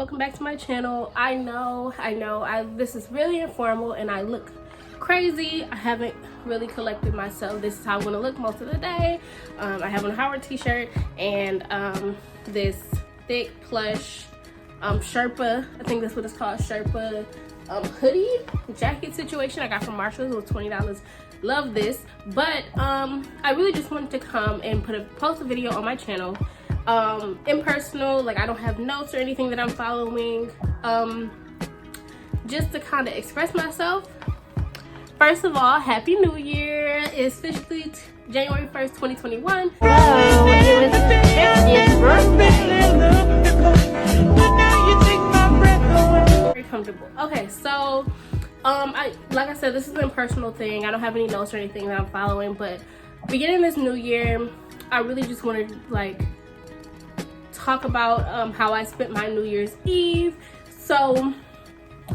welcome back to my channel. I know this is really informal and I look crazy. I haven't really collected myself. This is how I'm gonna look most of the day. I have on a Howard t-shirt and this thick plush Sherpa, I think that's what it's called, Sherpa hoodie jacket situation I got from Marshalls. It was $20. Love this. But I really just wanted to come and post a video on my channel, impersonal, like I don't have notes or anything that I'm following, just to kind of express myself. First of all, Happy New Year. It's officially January 1st, 2021. Oh, it was his 50th birthday. Very comfortable. Okay, so like I said, this is an impersonal thing. I don't have any notes or anything that I'm following, but beginning this new year, I really just wanted to like talk about how I spent my New Year's Eve. So,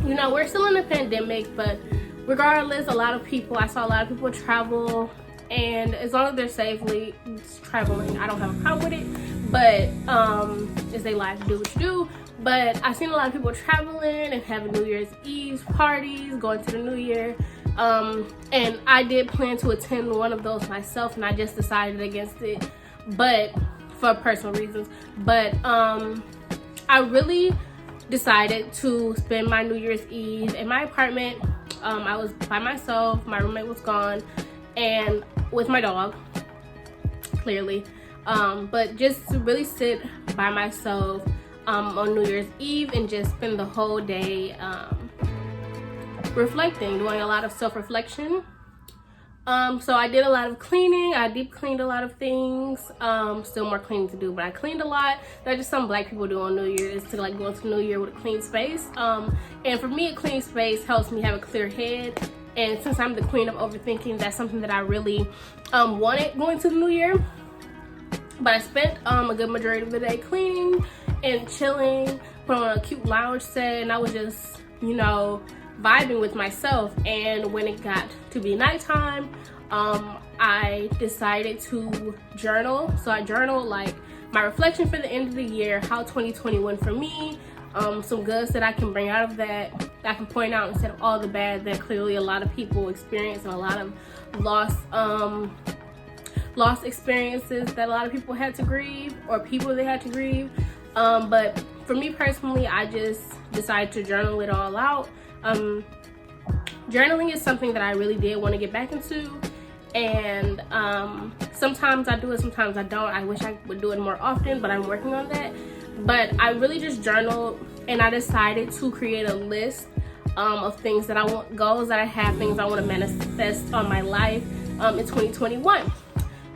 you know, we're still in a pandemic, but regardless, I saw a lot of people travel, and as long as they're safely traveling, I don't have a problem with it. But it's their life, do what you do. But I've seen a lot of people traveling and having New Year's Eve parties, going to the new year. And I did plan to attend one of those myself, and I just decided against it, but for personal reasons. But I really decided to spend my New Year's Eve in my apartment. I was by myself, my roommate was gone, and with my dog, clearly. But just to really sit by myself on New Year's Eve and just spend the whole day reflecting, doing a lot of self-reflection. So I did a lot of cleaning. I deep cleaned a lot of things. Still more cleaning to do, but I cleaned a lot. That's just something Black people do on New Year, is to like go into New Year with a clean space. And for me, a clean space helps me have a clear head. And since I'm the queen of overthinking, that's something that I really wanted going to the New Year. But I spent a good majority of the day cleaning and chilling, put on a cute lounge set, and I was just, you know, vibing with myself. And when it got to be nighttime, I decided to journal. So I journaled like my reflection for the end of the year, how 2021 for me, some goods that I can bring out of that I can point out instead of all the bad that clearly a lot of people experience, and a lot of lost experiences that a lot of people had to grieve, or people they had to grieve. But for me personally, I just decided to journal it all out. Journaling is something that I really did want to get back into, and sometimes I do it, sometimes I don't. I wish I would do it more often, but I'm working on that. But I really just journaled, and I decided to create a list of things that I want, goals that I have, things I want to manifest on my life in 2021.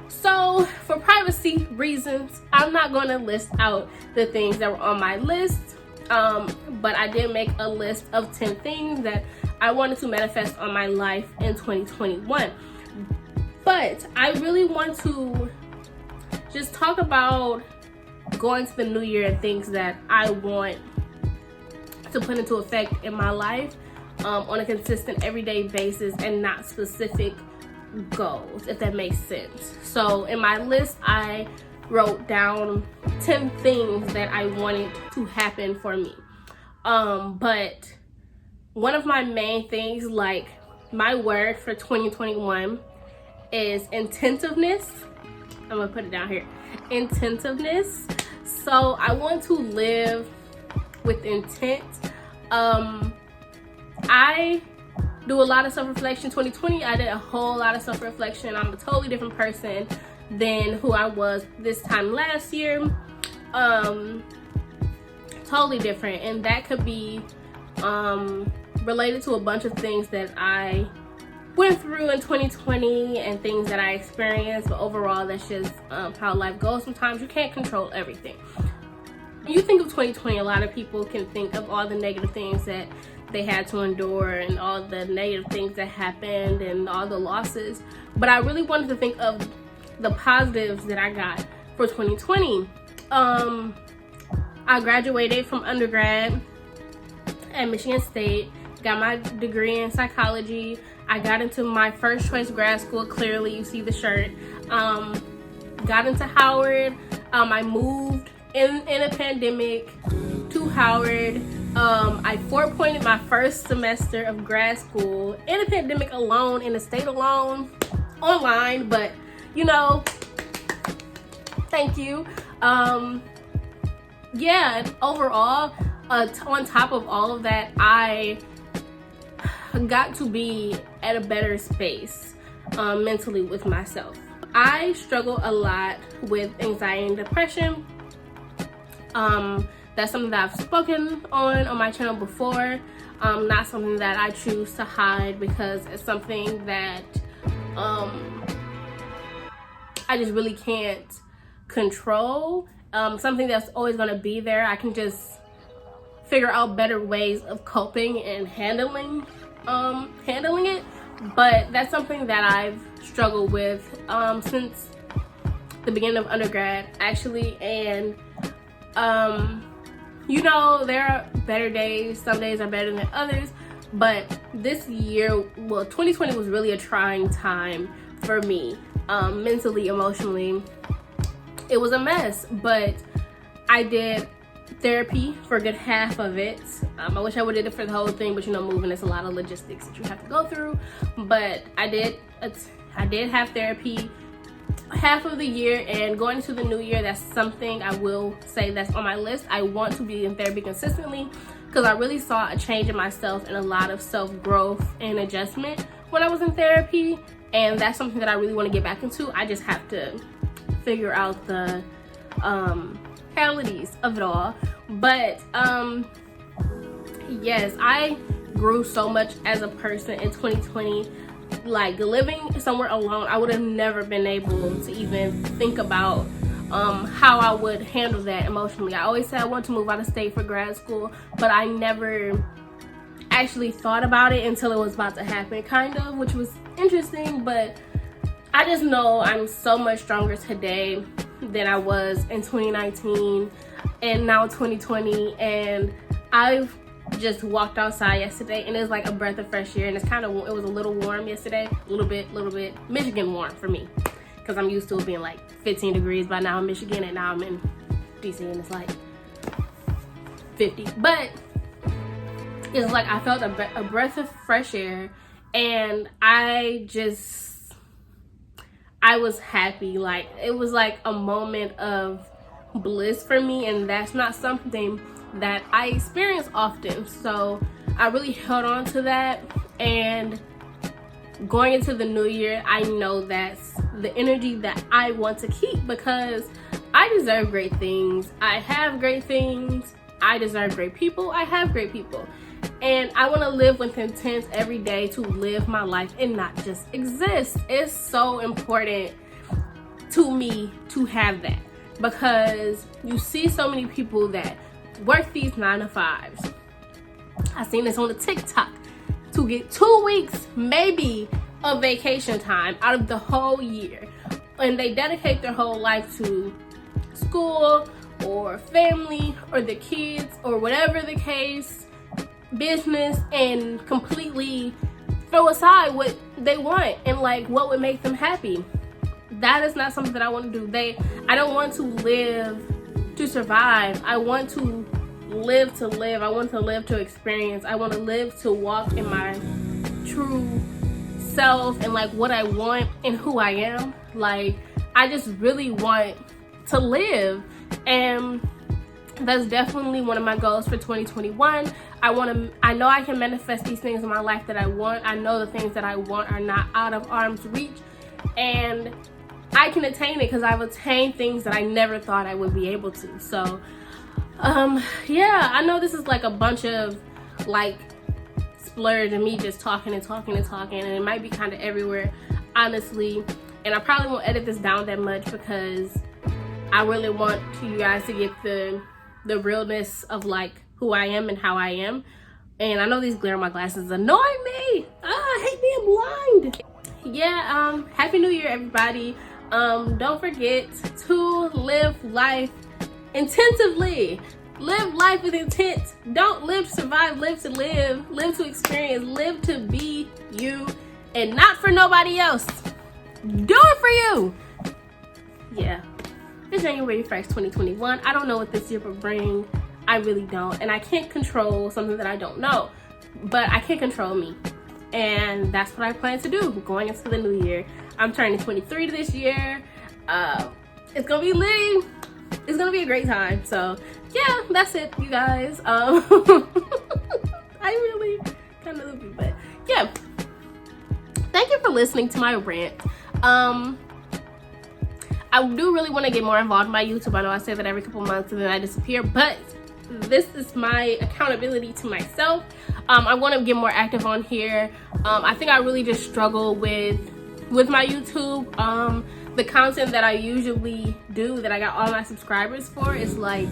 So for privacy reasons, I'm not going to list out the things that were on my list, but I did make a list of 10 things that I wanted to manifest on my life in 2021. But I really want to just talk about going to the new year and things that I want to put into effect in my life on a consistent everyday basis, and not specific goals, if that makes sense. So in my list, I wrote down 10 things that I wanted to happen for me. But one of my main things, like my word for 2021 is intentiveness. I'm gonna put it down here. Intentiveness. So I want to live with intent. I do a lot of self-reflection. 2020, I did a whole lot of self-reflection. I'm a totally different person than who I was this time last year. Totally different, and that could be related to a bunch of things that I went through in 2020 and things that I experienced. But overall, that's just how life goes. Sometimes you can't control everything. When you think of 2020, a lot of people can think of all the negative things that they had to endure, and all the negative things that happened, and all the losses. But I really wanted to think of the positives that I got for 2020. I graduated from undergrad at Michigan State, got my degree in psychology. I got into my first choice grad school, clearly you see the shirt. Got into Howard. I moved in a pandemic to Howard. I 4-pointed my first semester of grad school in a pandemic alone, in a state alone, online, but you know, thank you. Yeah, and overall, on top of all of that, I got to be at a better space mentally with myself. I struggle a lot with anxiety and depression. That's something that I've spoken on my channel before. Not something that I choose to hide, because it's something that I just really can't control. Something that's always going to be there. I can just figure out better ways of coping and handling it, but that's something that I've struggled with since the beginning of undergrad, actually. And you know, there are better days. Some days are better than others, but this year, well, 2020 was really a trying time for me, mentally, emotionally. It was a mess, but I did therapy for a good half of it. I wish I would have did it for the whole thing, but you know, moving is a lot of logistics that you have to go through. But I did have therapy half of the year, and going into the new year, that's something I will say that's on my list. I want to be in therapy consistently, because I really saw a change in myself and a lot of self-growth and adjustment when I was in therapy, and that's something that I really want to get back into. I just have to figure out the realities of it all. But yes, I grew so much as a person in 2020. Like, living somewhere alone, I would have never been able to even think about how I would handle that emotionally. I always said I wanted to move out of state for grad school, but I never actually thought about it until it was about to happen, kind of, which was interesting. But I just know I'm so much stronger today than I was in 2019 and now 2020. And I've just walked outside yesterday, and it's like a breath of fresh air, and it's kind of, it was a little warm yesterday, a little bit Michigan warm for me, because I'm used to it being like 15 degrees by now in Michigan, and now I'm in DC and it's like 50. But it's like I felt a breath of fresh air, and I was happy. Like, it was like a moment of bliss for me, and that's not something that I experience often. So I really held on to that, and going into the new year, I know that's the energy that I want to keep, because I deserve great things. I have great things. I deserve great people. I have great people. And I want to live with intent every day to live my life and not just exist. It's so important to me to have that, because you see so many people that work these 9-to-5s. I seen this on the TikTok, to get 2 weeks maybe of vacation time out of the whole year, and they dedicate their whole life to school or family or the kids or whatever the case, business, and completely throw aside what they want and like what would make them happy. That is not something that I want to do. I don't want to live to survive. I want to live to live. I want to live to experience. I want to live to walk in my true self and like what I want and who I am. Like, I just really want to live, and that's definitely one of my goals for 2021. I know I can manifest these things in my life that I want. I know the things that I want are not out of arm's reach, and I can attain it because I've attained things that I never thought I would be able to. So yeah, I know this is like a bunch of like splurge and me just talking, and it might be kind of everywhere, honestly, and I probably won't edit this down that much because I really want you guys to get the realness of like who I am and how I am. And I know these glare on my glasses annoy me. I hate being blind. Yeah, happy new year, everybody. Don't forget to live life intensively. Live life with intent. Don't live to survive, live to live. Live to experience, live to be you, and not for nobody else. Do it for you. Yeah. It's January 1st, 2021. I don't know what this year will bring. I really don't. And I can't control something that I don't know, but I can control me. And that's what I plan to do going into the new year. I'm turning 23 this year. It's gonna be lit. It's gonna be a great time. So yeah, that's it, you guys. I really kind of loopy, but yeah. Thank you for listening to my rant. I do really want to get more involved in my YouTube. I know I say that every couple months and then I disappear, but this is my accountability to myself. I want to get more active on here. I think I really just struggle with my YouTube. The content that I usually do, that I got all my subscribers for, is like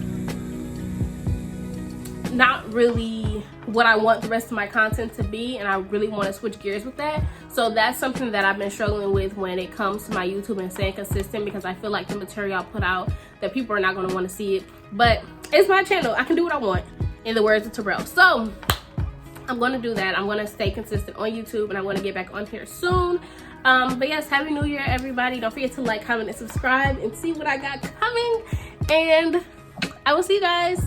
not really what I want the rest of my content to be, and I really want to switch gears with that. So that's something that I've been struggling with when it comes to my YouTube and staying consistent, because I feel like the material I put out, that people are not going to want to see it. But it's my channel. I can do what I want, in the words of Terrell. So I'm going to do that. I'm going to stay consistent on YouTube, and I'm going to get back on here soon. But yes, Happy New Year, everybody. Don't forget to like, comment, and subscribe, and see what I got coming. And I will see you guys